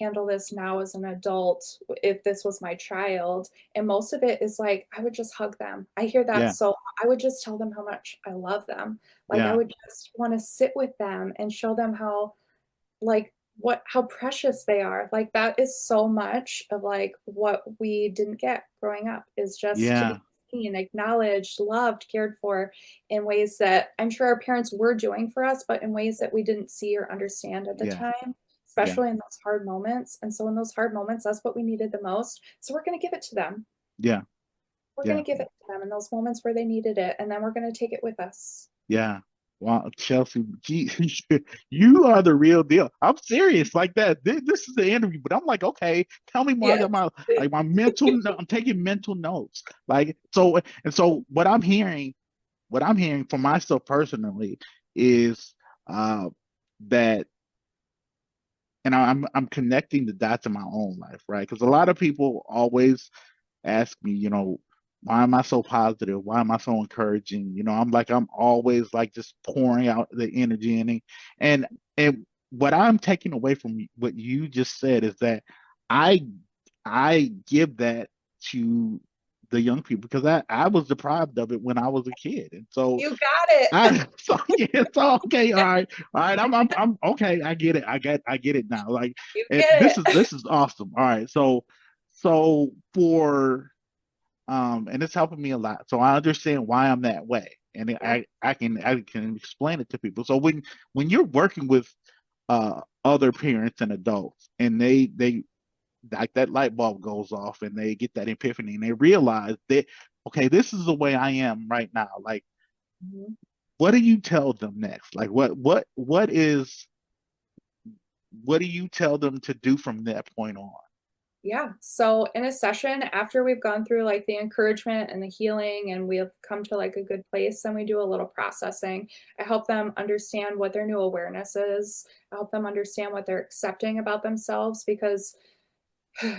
handle this now as an adult if this was my child? And most of it is like, I would just hug them. I hear that. Yeah. So I would just tell them how much I love them. Like I Yeah. would just want to sit with them and show them how, like, how precious they are. Like that is so much of like what we didn't get growing up, is just to be Yeah. seen, acknowledged, loved, cared for in ways that I'm sure our parents were doing for us, but in ways that we didn't see or understand at the Yeah. time, Yeah. especially in those hard moments. And so in those hard moments, that's what we needed the most. So we're going to give it to them. Yeah. We're going Yeah. to give it to them in those moments where they needed it. And then we're going to take it with us. Yeah. Wow, Chelsea, gee, you are the real deal. I'm serious like that. This is the interview, but I'm like, okay, tell me more. I Yes. got my mental. I'm taking mental notes. Like so, and so what I'm hearing for myself personally is uh that, and I'm connecting the dots in my own life, right? Because a lot of people always ask me, why am I so positive? Why am I so encouraging? I'm always like just pouring out the energy in it. And what I'm taking away from what you just said is that I I give that to the young people because I was deprived of it when I was a kid. And so You got it. so yeah, so okay, all right, I'm okay, I get it. I get it now. Like You this get is it. this is awesome. All right. So for and it's helping me a lot. So I understand why I'm that way, and Yeah. I can explain it to people. So when you're working with other parents and adults, and they like that light bulb goes off, and they get that epiphany, and they realize that okay, this is the way I am right now. Like, Mhm. what do you tell them next? Like, what do you tell them to do from that point on? Yeah. So in a session, after we've gone through like the encouragement and the healing and we have come to like a good place, then we do a little processing. I help them understand what their new awareness is. I help them understand what they're accepting about themselves, because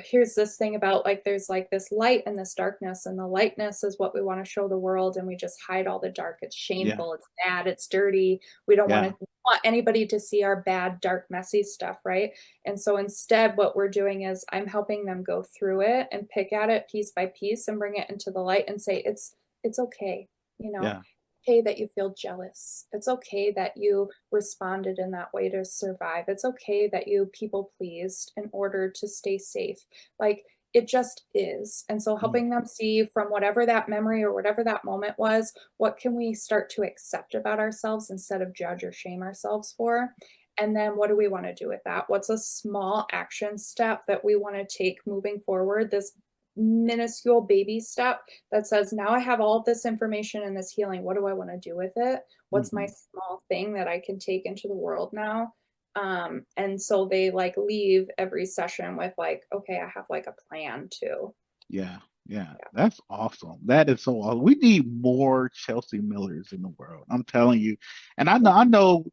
here's this thing about like there's like this light and this darkness, and the lightness is what we want to show the world, and we just hide all the dark. It's Yeah, shameful, it's bad, it's dirty. We don't yeah, want anybody to see our bad, dark, messy stuff, right? And so instead what we're doing is I'm helping them go through it and pick at it piece by piece and bring it into the light and say it's okay, you know yeah, okay that you feel jealous. It's okay that you responded in that way to survive. It's okay that you people pleased in order to stay safe. Like it just is. And so mm, helping them see from whatever that memory or whatever that moment was, what can we start to accept about ourselves instead of judge or shame ourselves for? And then what do we want to do with that? What's a small action step that we want to take moving forward? This minuscule baby step that says, now I have all of this information and this healing. What do I want to do with it? What's my hmm, small thing that I can take into the world now? And so they like leave every session with like, okay, I have like a plan too. yeah, yeah. Yeah. That's awesome. That is so awesome. We need more Chelsea Millers in the world. I'm telling you. And I know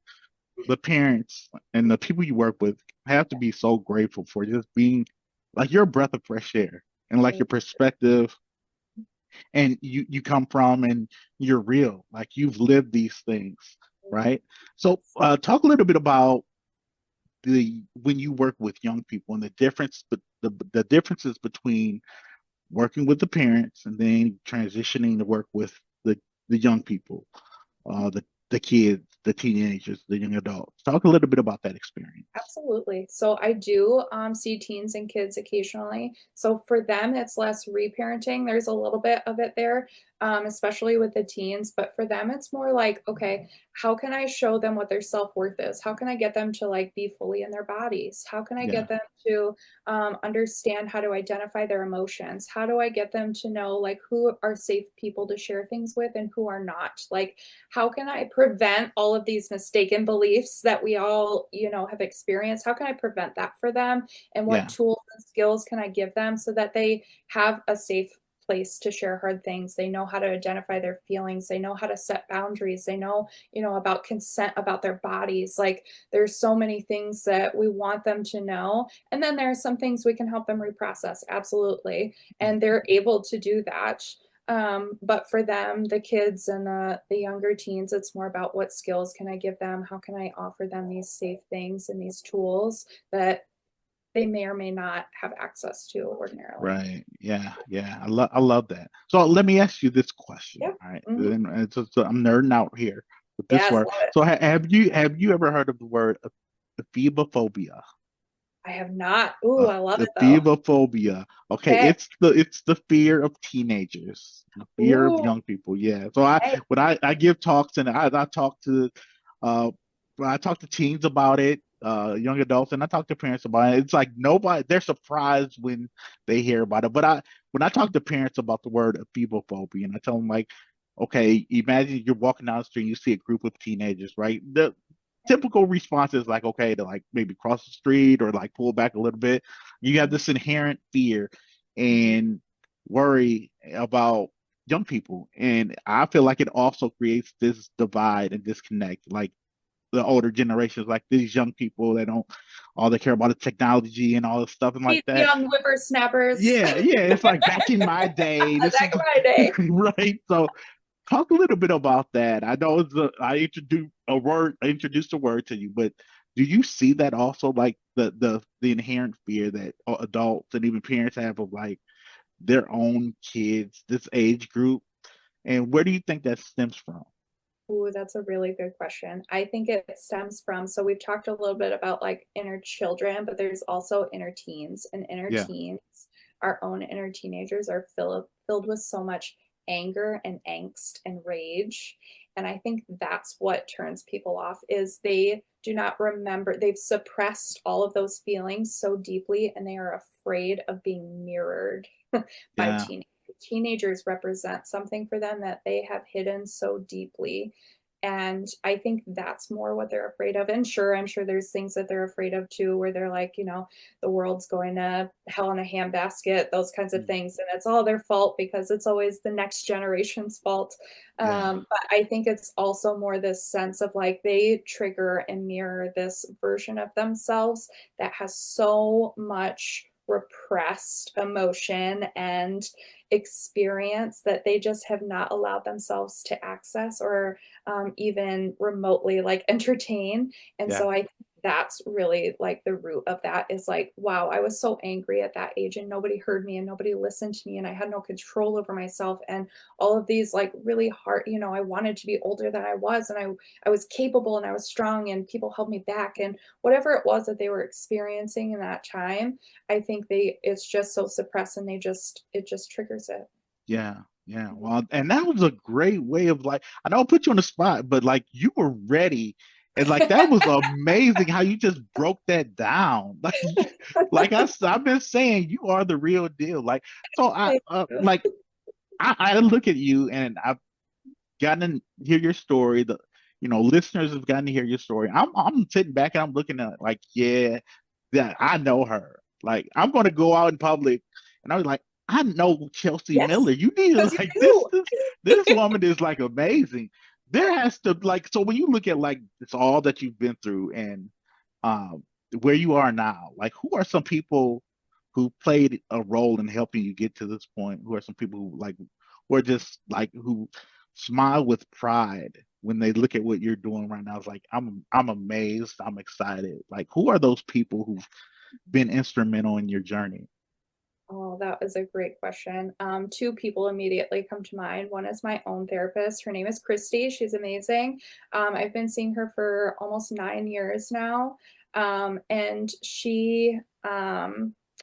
the parents and the people you work with have to be so grateful for just being like your breath of fresh air and like your perspective, and you come from, and you're real, like you've lived these things, right? So talk a little bit about the when you work with young people and the difference, but the differences between working with the parents and then transitioning to work with the young people, the kids. the teenagers, the young adults. Talk a little bit about that experience. Absolutely. So I do see teens and kids occasionally. So for them, it's less reparenting. There's a little bit of it there, especially with the teens. But for them, it's more like, okay, how can I show them what their self-worth is? How can I get them to like be fully in their bodies? How can I Yeah, get them to understand how to identify their emotions? How do I get them to know like who are safe people to share things with and who are not? Like, how can I prevent all of these mistaken beliefs that we all, have experienced? How can I prevent that for them? And what yeah, tools and skills can I give them so that they have a safe place to share hard things? They know how to identify their feelings. They know how to set boundaries. They know, about consent, about their bodies. Like there's so many things that we want them to know. And then there are some things we can help them reprocess. Absolutely. mm, And they're able to do that. But for them, the kids and the younger teens, it's more about what skills can I give them? How can I offer them these safe things and these tools that they may or may not have access to ordinarily? right. Yeah, yeah. I love that. So let me ask you this question. Yeah. All right, Hmm. and I'm nerding out here with this Yes, word. love it. So have you ever heard of the word amoebophobia? I have not. Ooh, I love The it though. phobia. Okay, Okay. it's the fear of teenagers, the fear of Ooh, young people. Yeah. So I okay. when I give talks and I talk to uh when I talk to teens about it, young adults, and I talk to parents about it. It's like nobody they're surprised when they hear about it. But when I talk to parents about the word phobia, and I tell them like, okay, imagine you're walking down the street and you see a group of teenagers, right? The typical response is like, okay, to like maybe cross the street or like pull back a little bit. You have this inherent fear Mhm. and worry about young people. And I feel like it also creates this divide and disconnect. Like the older generations, like these young people that don't all they care about is technology and all this stuff and like These that. young whippersnappers. Yeah, yeah. It's like back in my day. This is Back in my day. right. So talk a little bit about that. I know I introduced a word to you, but do you see that also like the inherent fear that adults and even parents have of like their own kids, this age group, and where do you think that stems from? Ooh, that's a really good question. I think it stems from, so we've talked a little bit about like inner children, but there's also inner teens, and inner Yeah, teens, our own inner teenagers are filled with so much anger and angst and rage. And I think that's what turns people off is they do not remember, they've suppressed all of those feelings so deeply and they are afraid of being mirrored by yeah, teenagers. Teenagers represent something for them that they have hidden so deeply. And I think that's more what they're afraid of. And sure, I'm sure there's things that they're afraid of too, where they're like, the world's going to hell in a handbasket, those kinds of mm, things. And it's all their fault because it's always the next generation's fault. yeah, But I think it's also more this sense of like they trigger and mirror this version of themselves that has so much repressed emotion and experience that they just have not allowed themselves to access or even remotely like entertain. And yeah, so I think that's really like the root of that is like, wow, I was so angry at that age and nobody heard me and nobody listened to me and I had no control over myself and all of these like really hard, I wanted to be older than I was and I was capable and I was strong and people held me back and whatever it was that they were experiencing in that time, I think it's just so suppressed and it just triggers it. yeah, yeah. Mhm. Well, and that was a great way of like, I know I put you on the spot, but like you were ready. And like that was amazing how you just broke that down. I've been saying, you are the real deal. Like, so Thank you. I look at you and I've gotten to hear your story. Listeners have gotten to hear your story. I'm sitting back and I'm looking at it like, yeah, yeah, I know her. Like, I'm gonna go out in public and I was like, I know Chelsea Yes, Miller. You need to because you like this, do. this woman is like amazing. There has to like so when you look at like it's all that you've been through and um where you are now, like who are some people who played a role in helping you get to this point? Who are some people who like were just like who smile with pride when they look at what you're doing right now? It's like I'm amazed, I'm excited. Like who are those people who've been instrumental in your journey? Oh, that is a great question. Two people immediately come to mind. One is my own therapist. Her name is Christy. She's amazing. I've been seeing her for almost 9 years now. And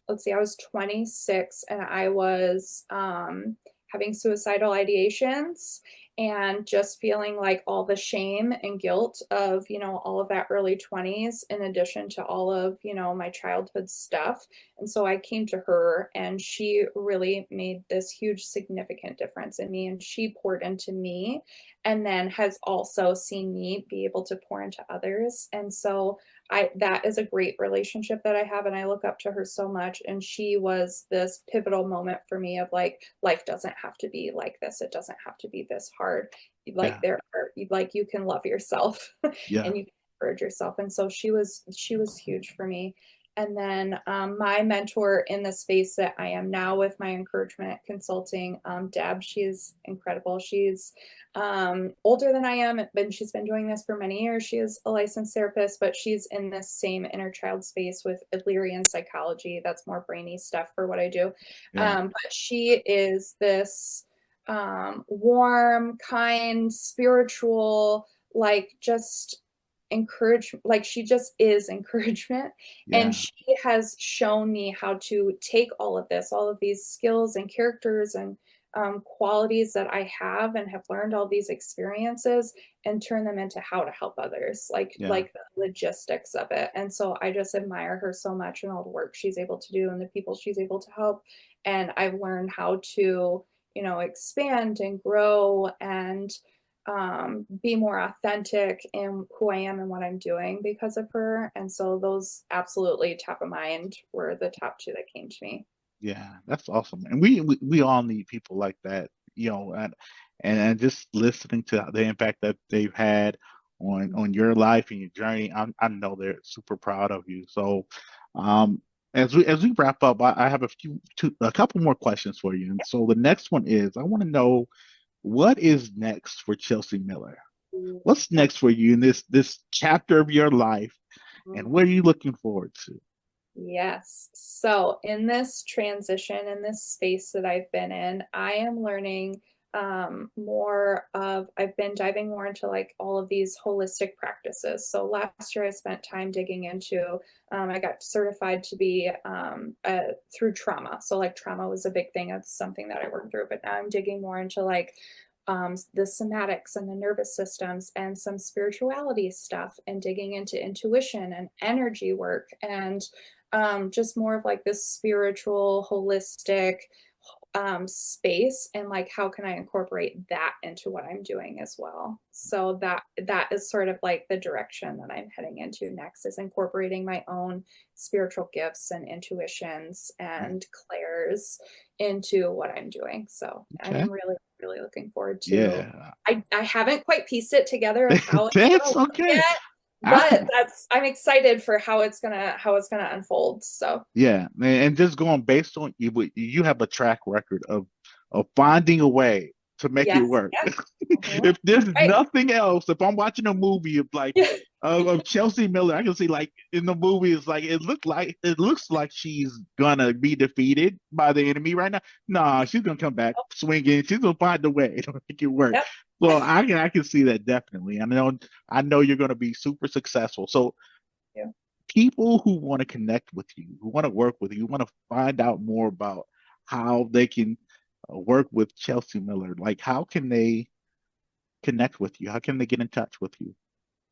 let's see, I was 26 and I was having suicidal ideations and just feeling like all the shame and guilt of, all of that early 20s, in addition to all of, my childhood stuff. And so I came to her and she really made this huge significant difference in me, and she poured into me and then has also seen me be able to pour into others. And so that is a great relationship that I have, and I look up to her so much. And she was this pivotal moment for me of like, life doesn't have to be like this. It doesn't have to be this hard. Like Yeah, you can love yourself yeah, and you can encourage yourself. And so she was huge for me. And then my mentor in the space that I am now with my encouragement consulting, Deb, she's incredible. She's older than I am, and she's been doing this for many years. She is a licensed therapist, but she's in this same inner child space with Illyrian psychology. That's more brainy stuff for what I do. yeah, But she is this warm, kind, spiritual, like just encourage, like she just is encouragement. And yeah, she has shown me how to take all of this, all of these skills and characters and qualities that I have and have learned, all these experiences, and turn them into how to help others, yeah. like the logistics of it. And so I just admire her so much and all the work she's able to do and the people she's able to help. And I've learned how to, expand and grow and be more authentic in who I am and what I'm doing because of her. And so those absolutely top of mind were the top two that came to me. Yeah, that's awesome. And we all need people like that, and just listening to the impact that they've had on your life and your journey, I know they're super proud of you. So, as we wrap up, I have a couple more questions for you. And so the next one is, I want to know what is next for Chelsea Miller? What's next for you in this chapter of your life, and what are you looking forward to? Yes. So in this transition, in this space that I've been in, I am learning I've been diving more into like all of these holistic practices. So last year I spent time digging into, I got certified to be through trauma. So like trauma was a big thing of something that I worked through, but now I'm digging more into like the somatics and the nervous systems and some spirituality stuff and digging into intuition and energy work and just more of like this spiritual, holistic space, and like how can I incorporate that into what I'm doing as well. So that is sort of like the direction that I'm heading into next, is incorporating my own spiritual gifts and intuitions and clairs into what I'm doing. So Okay. I'm really, really looking forward to. Yeah. I haven't quite pieced it together of how it's gonna That's look okay. yet, I, but I'm excited for how it's gonna unfold. So yeah, and just going based on you, you have a track record of finding a way to make it yes, work. yes. Mhm. If there's Right. nothing else, if I'm watching a movie of like Yeah. of Chelsea Miller, I can see like in the movie, it's like it looks like she's gonna be defeated by the enemy right now. Nah, she's gonna come back swinging. She's gonna find a way to make it work. Yep. Well, I can see that definitely. I know you're gonna be super successful. So Yeah. people who want to connect with you, who want to work with you, want to find out more about how they can work with Chelsea Miller, like how can they connect with you? How can they get in touch with you?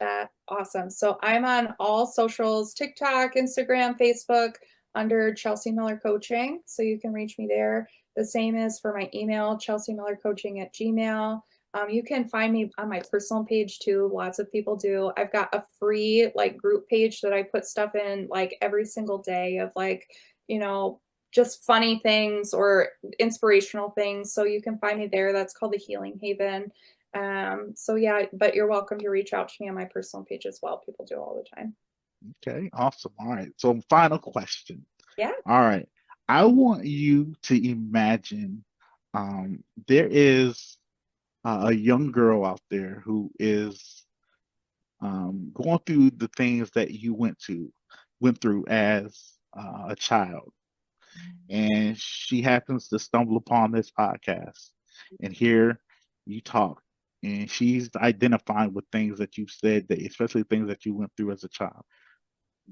That awesome. So I'm on all socials, TikTok, Instagram, Facebook, under Chelsea Miller Coaching. So you can reach me there. The same is for my email, Chelsea Miller Coaching at Gmail. You can find me on my personal page too. Lots of people do. I've got a free like group page that I put stuff in like every single day of like, you know, just funny things or inspirational things. So you can find me there. That's called the Healing Haven. So yeah, but you're welcome to reach out to me on my personal page as well. People do all the time. Okay, awesome. All right. So final question. Yeah. All right. I want you to imagine there is a young girl out there who is going through the things that you went through as a child. and she happens to stumble upon this podcast and hear you talk. And she's identifying with things that you've said, that especially things that you went through as a child.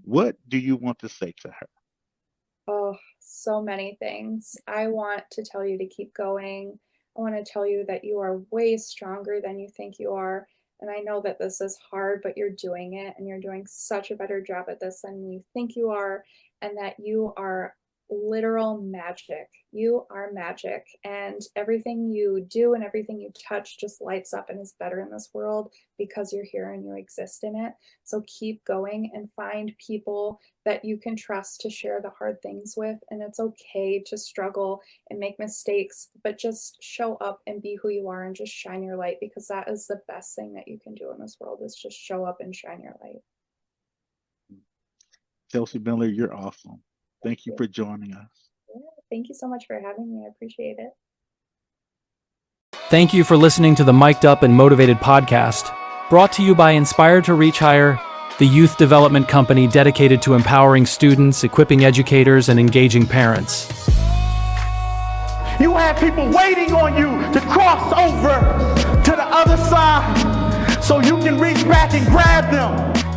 What do you want to say to her? Oh, so many things. I want to tell you to keep going. I want to tell you that you are way stronger than you think you are. And I know that this is hard, but you're doing it and you're doing such a better job at this than you think you are, and that you are literal magic. You are magic, and everything you do and everything you touch just lights up and is better in this world because you're here and you exist in it. So keep going and find people that you can trust to share the hard things with. And it's okay to struggle and make mistakes, but just show up and be who you are and just shine your light, because that is the best thing that you can do in this world, is just show up and shine your light. Chelsea Miller, you're awesome. Thank you for joining us. Yeah, thank you so much for having me. I appreciate it. Thank you for listening to the Mic'd Up and Motivated podcast, brought to you by Inspired to Reach Higher, the youth development company dedicated to empowering students, equipping educators, and engaging parents. You have people waiting on you to cross over to the other side so you can reach back and grab them.